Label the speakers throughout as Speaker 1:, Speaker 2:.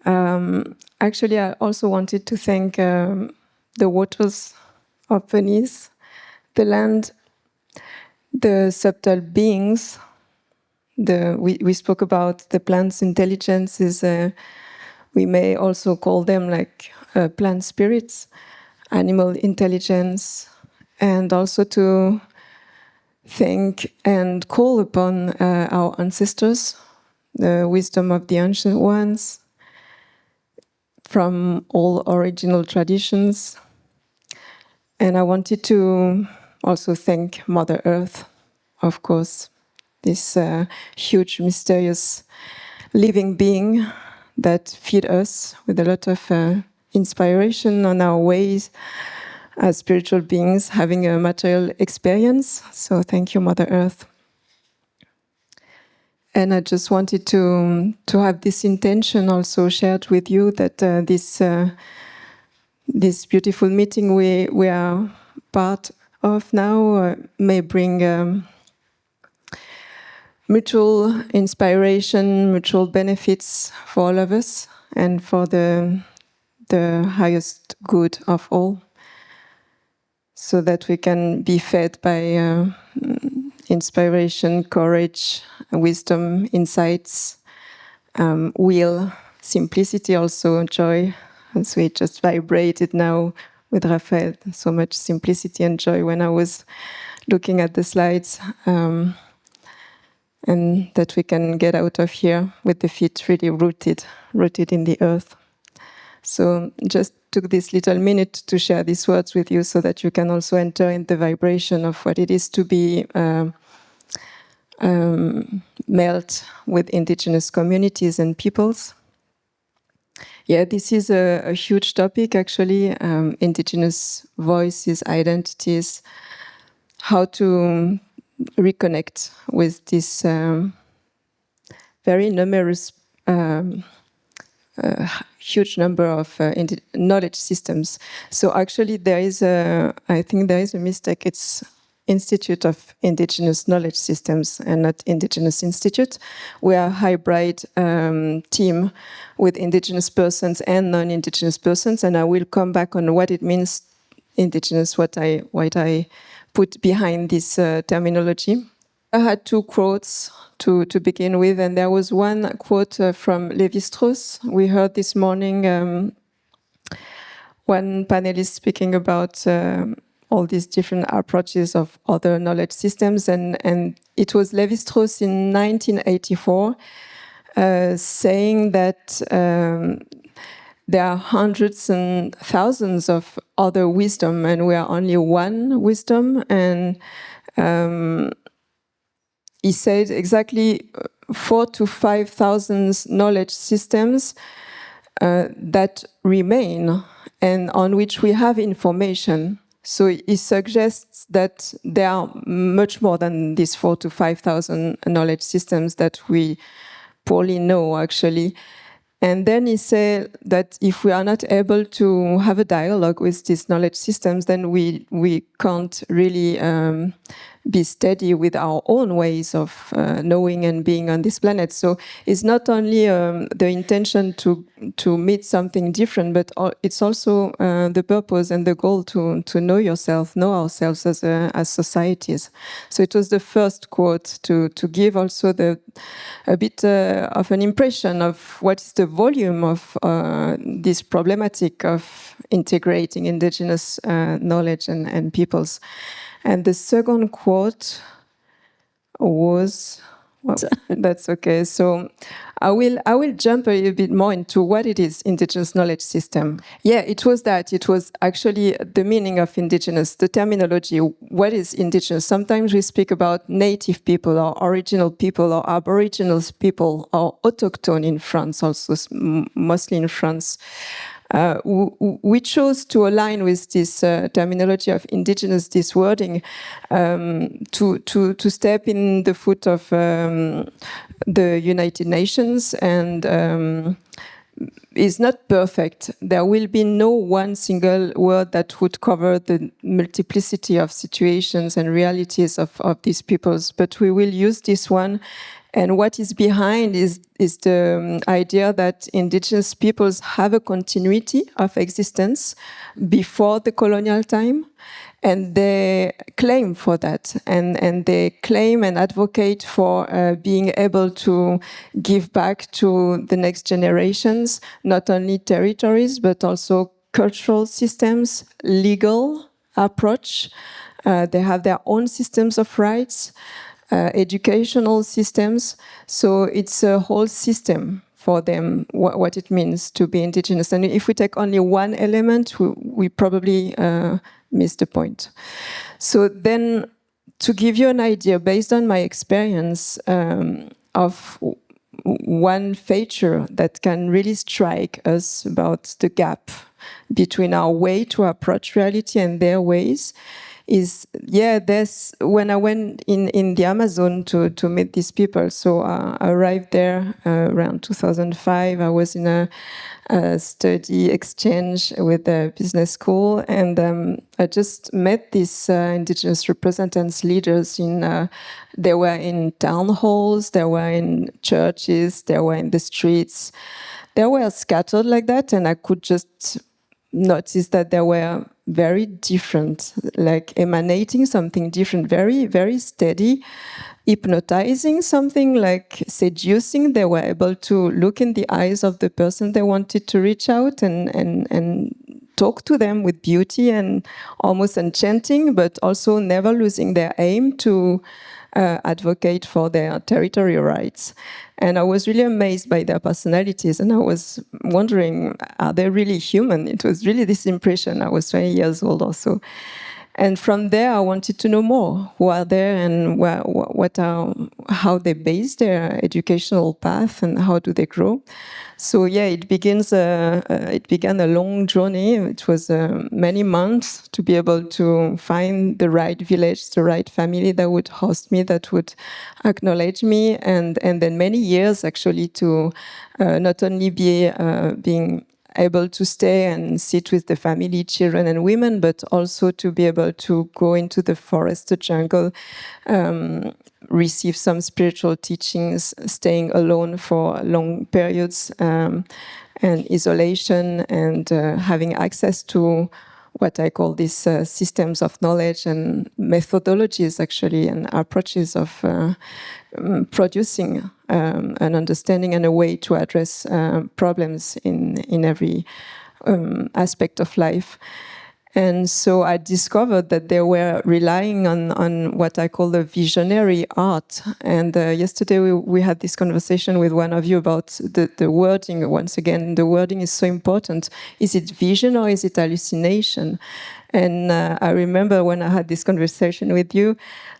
Speaker 1: Actually, I also wanted to thank the waters of Venice, the land, the subtle beings. We spoke about the plants' intelligences. We may also call them like plant spirits, animal intelligence, and also to thank and call upon our ancestors, the wisdom of the ancient ones, from all original traditions. And I wanted to also thank Mother Earth, of course, this huge, mysterious living being that feed us with a lot of inspiration on our ways as spiritual beings having a material experience. So thank you, Mother Earth. And I just wanted to have this intention also shared with you, that this beautiful meeting we are part of now may bring mutual inspiration, mutual benefits for all of us, and for the highest good of all, so that we can be fed by inspiration, courage, wisdom, insights, will, simplicity, also joy, as we just vibrated now with Raphael. So much simplicity and joy when I was looking at the slides, and that we can get out of here with the feet really rooted in the earth. So just took this little minute to share these words with you, so that you can also enter in the vibration of what it is to be melt with indigenous communities and peoples. Yeah, this is a huge topic, actually. Indigenous voices, identities, how to reconnect with this very numerous, huge number of knowledge systems. So actually there is I think there is a mistake. It's Institute of Indigenous Knowledge Systems and not Indigenous Institute. We are a hybrid team with indigenous persons and non-indigenous persons, and I will come back on what it means indigenous, what I put behind this terminology. I had two quotes to begin with, and there was one quote from Lévi-Strauss. We heard this morning one panelist speaking about all these different approaches of other knowledge systems, and it was Lévi-Strauss in 1984 saying that there are hundreds and thousands of other wisdom, and we are only one wisdom. And he said exactly 4,000 to 5,000 knowledge systems that remain and on which we have information. So he suggests that there are much more than these 4,000 to 5,000 knowledge systems that we poorly know, actually. And then he said that if we are not able to have a dialogue with these knowledge systems, then we can't really be steady with our own ways of knowing and being on this planet. So it's not only the intention to meet something different, but it's also the purpose and the goal to know yourself, know ourselves as societies. So it was the first quote to give also a bit of an impression of what is the volume of this problematic of integrating indigenous knowledge and peoples. And the second quote was, well, that's okay. So I will jump a little bit more into what it is, indigenous knowledge system. Yeah, it was that. It was actually the meaning of indigenous, the terminology. What is indigenous? Sometimes we speak about native people or original people or aboriginal people or autochtone in France, also mostly in France. We chose to align with this terminology of indigenous, this wording, to step in the foot of the United Nations and is not perfect. There will be no one single word that would cover the multiplicity of situations and realities of these peoples, but we will use this one. And what is behind is the idea that indigenous peoples have a continuity of existence before the colonial time, and they claim for that, and they claim and advocate for being able to give back to the next generations, not only territories, but also cultural systems, legal approach. They have their own systems of rights, educational systems. So it's a whole system for them, what it means to be indigenous. And if we take only one element, we probably miss the point. So then, to give you an idea, based on my experience of one feature that can really strike us about the gap between our way to approach reality and their ways, is, there's, when I went in the Amazon to meet these people, so I arrived there around 2005. I was in a study exchange with a business school, and I just met these indigenous representatives, leaders they were in town halls, they were in churches, they were in the streets, they were scattered like that, and I could just notice that they were very different, like emanating something different, very, very steady, hypnotizing something, like seducing. They were able to look in the eyes of the person they wanted to reach out and talk to them with beauty and almost enchanting, but also never losing their aim to advocate for their territorial rights. And I was really amazed by their personalities, and I was wondering, are they really human? It was really this impression. I was 20 years old also. And from there, I wanted to know more. Who are they, and how they base their educational path, and how do they grow? So it began a long journey. It was many months to be able to find the right village, the right family that would host me, that would acknowledge me, and then many years actually to not only being able to stay and sit with the family, children and women, but also to be able to go into the forest, the jungle, receive some spiritual teachings, staying alone for long periods, and isolation, and having access to what I call these systems of knowledge and methodologies, actually, and approaches of producing an understanding and a way to address problems in every aspect of life. And so I discovered that they were relying on what I call the visionary art. And yesterday we had this conversation with one of you about the wording. Once again, the wording is so important. Is it vision or is it hallucination? And I remember when I had this conversation with you,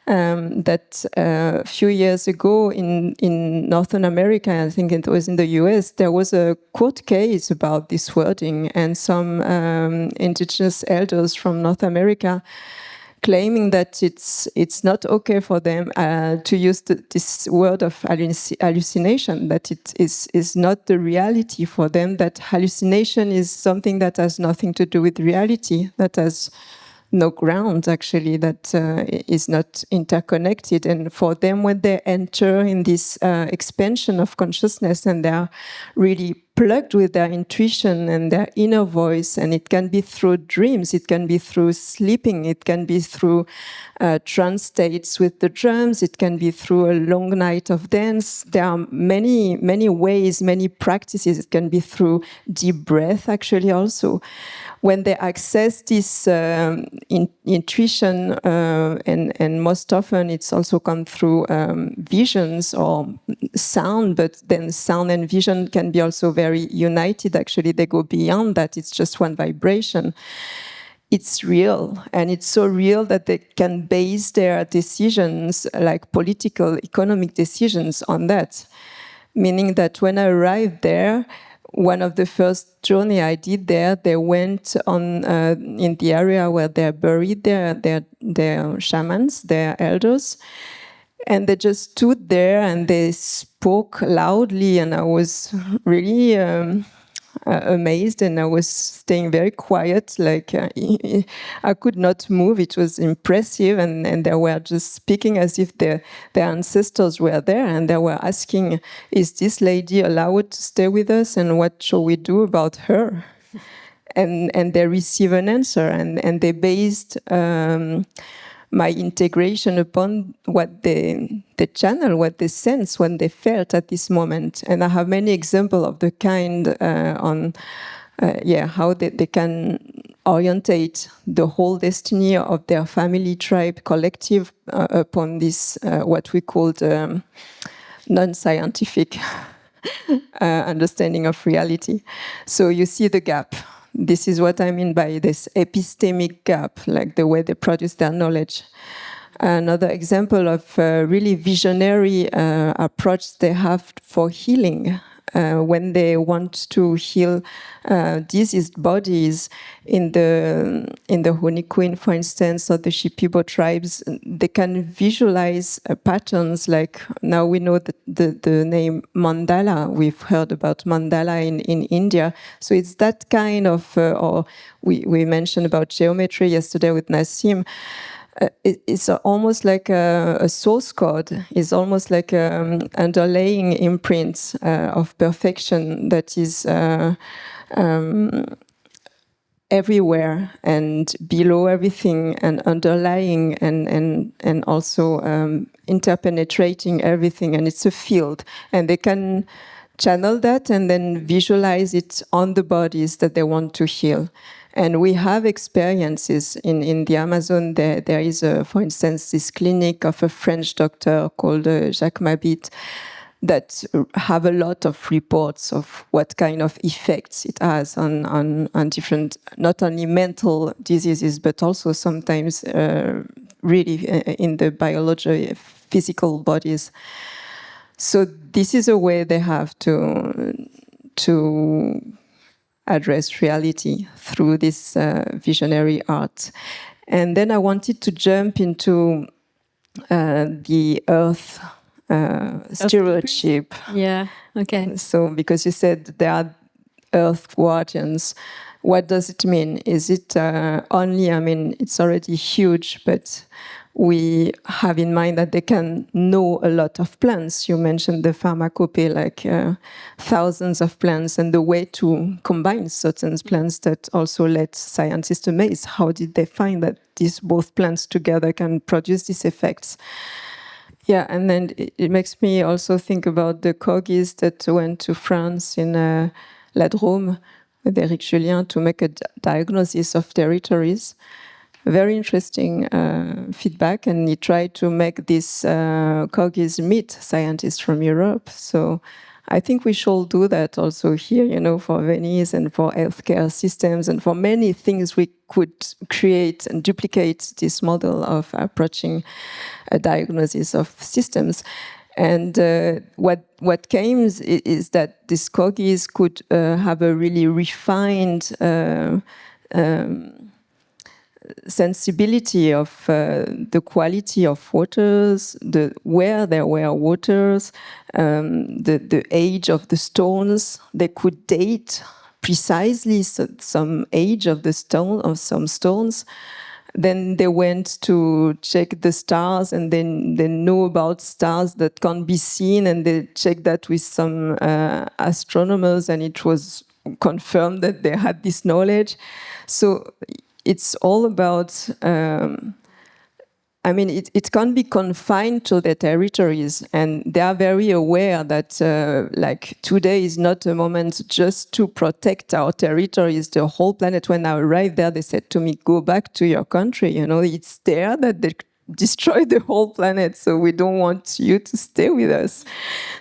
Speaker 1: that a few years ago in Northern America, I think it was in the US, there was a court case about this wording, and some indigenous elders from North America claiming that it's not okay for them to use this word of hallucination, that it is not the reality for them, that hallucination is something that has nothing to do with reality, that has no ground, actually, that is not interconnected. And for them, when they enter in this expansion of consciousness, and they're really plugged with their intuition and their inner voice, and it can be through dreams, it can be through sleeping, it can be through trance states with the drums, it can be through a long night of dance. There are many, many ways, many practices. It can be through deep breath, actually, also. When they access this intuition, and most often it's also come through visions or sound, but then sound and vision can be also very united. Actually, they go beyond that. It's just one vibration. It's real, and it's so real that they can base their decisions, like political, economic decisions, on that. Meaning that when I arrived there, one of the first journey I did there, they went on in the area where they're buried, their shamans, their elders, and they just stood there and they spoke loudly, and I was really amazed, and I was staying very quiet, like I could not move. It was impressive, and they were just speaking as if their ancestors were there, and they were asking, is this lady allowed to stay with us, and what shall we do about her? And they receive an answer, and they based my integration upon what they channel, what they sense, what they felt at this moment. And I have many examples of the kind on how they can orientate the whole destiny of their family, tribe, collective upon this, what we call non-scientific understanding of reality. So you see the gap. This is what I mean by this epistemic gap, like the way they produce their knowledge. Another example of a really visionary approach they have for healing. When they want to heal diseased bodies in the Honeyqueen, for instance, or the Shipibo tribes, they can visualize patterns. Like now we know the name mandala. We've heard about mandala in India. So it's that kind of, or we mentioned about geometry yesterday with Nassim. It's almost like a source code. It's almost like underlying imprint of perfection that is everywhere and below everything and underlying and also interpenetrating everything. And it's a field. And they can channel that and then visualize it on the bodies that they want to heal. And we have experiences in the Amazon. There is, for instance, this clinic of a French doctor called Jacques Mabit that have a lot of reports of what kind of effects it has on different, not only mental diseases, but also sometimes really in the biology, physical bodies. So this is a way they have to address reality through this visionary art. And then I wanted to jump into the earth stewardship.
Speaker 2: Yeah, okay.
Speaker 1: So because you said there are earth guardians, what does it mean? Is it only, I mean, it's already huge, but we have in mind that they can know a lot of plants. You mentioned the pharmacopée, like thousands of plants, and the way to combine certain plants that also let scientists amaze. How did they find that these both plants together can produce these effects? Yeah, and then it makes me also think about the corgis that went to France in La Drôme with Eric Julien to make a diagnosis of territories. Very interesting feedback, and he tried to make these corgis meet scientists from Europe. So I think we should do that also here, you know, for Venice and for healthcare systems and for many things we could create and duplicate this model of approaching a diagnosis of systems. And what came is that these corgis could have a really refined sensibility of the quality of waters, where there were waters, the age of the stones. They could date precisely some age of the stone, of some stones. Then they went to check the stars, and then they know about stars that can't be seen, and they checked that with some astronomers, and it was confirmed that they had this knowledge. So it's all about, I mean, it can't be confined to the territories, and they are very aware that like today is not a moment just to protect our territories, the whole planet. When I arrived there, they said to me, go back to your country, you know, it's there that they destroyed the whole planet, so we don't want you to stay with us,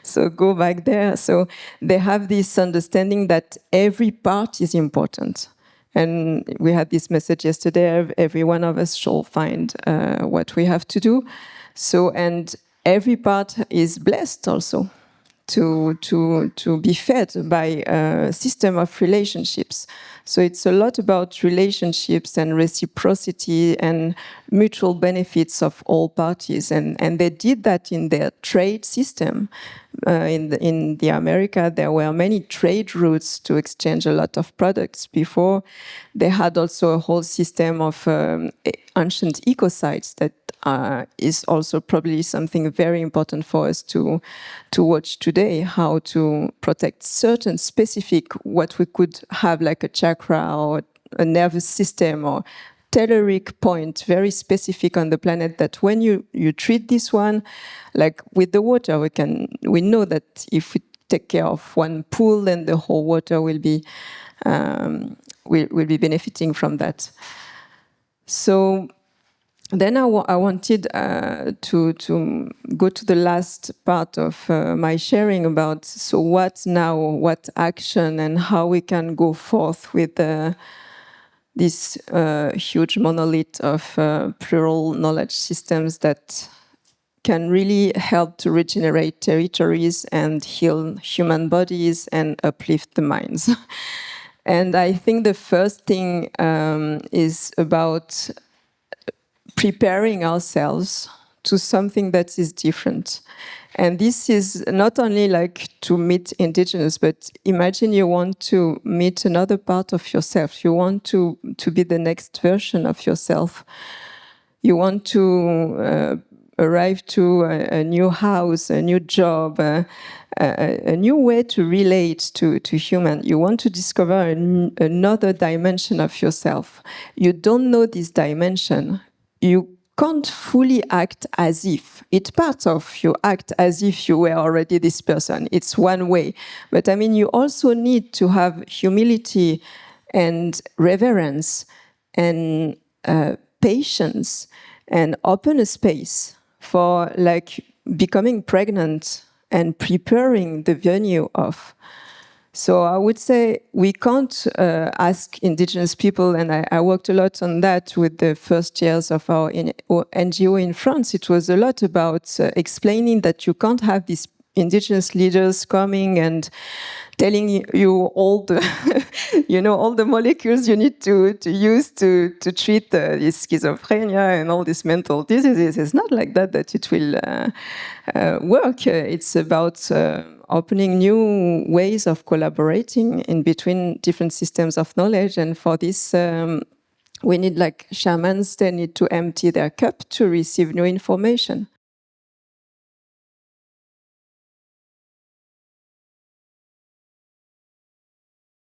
Speaker 1: so go back there. So they have this understanding that every part is important. And we had this message yesterday, every one of us shall find what we have to do. So, and every part is blessed also. to be fed by a system of relationships. So it's a lot about relationships and reciprocity and mutual benefits of all parties. And they did that in their trade system. In the America, there were many trade routes to exchange a lot of products. Before, they had also a whole system of ancient ecocides that is also probably something very important for us to watch today, how to protect certain specific, what we could have like a chakra or a nervous system or telluric point, very specific on the planet, that when you treat this one, like with the water, we know that if we take care of one pool, then the whole water will be benefiting from that. So then I wanted to go to the last part of my sharing about, so what now, what action, and how we can go forth with this huge monolith of plural knowledge systems that can really help to regenerate territories and heal human bodies and uplift the minds. And I think the first thing is about preparing ourselves to something that is different. And this is not only like to meet indigenous, but imagine you want to meet another part of yourself. You want to be the next version of yourself. You want to arrive to a new house, a new job, a new way to relate to human. You want to discover another dimension of yourself. You don't know this dimension. You can't fully act as if. It's part of you act as if you were already this person. It's one way. But I mean, you also need to have humility and reverence and patience and open a space for like becoming pregnant and preparing the venue of. So I would say we can't ask indigenous people, and I worked a lot on that with the first years of our NGO in France. It was a lot about explaining that you can't have these indigenous leaders coming and telling you all the, all the molecules you need to use to treat this schizophrenia and all these mental diseases. It's not like that it will work. It's about opening new ways of collaborating in between different systems of knowledge. And for this, we need like shamans. They need to empty their cup to receive new information.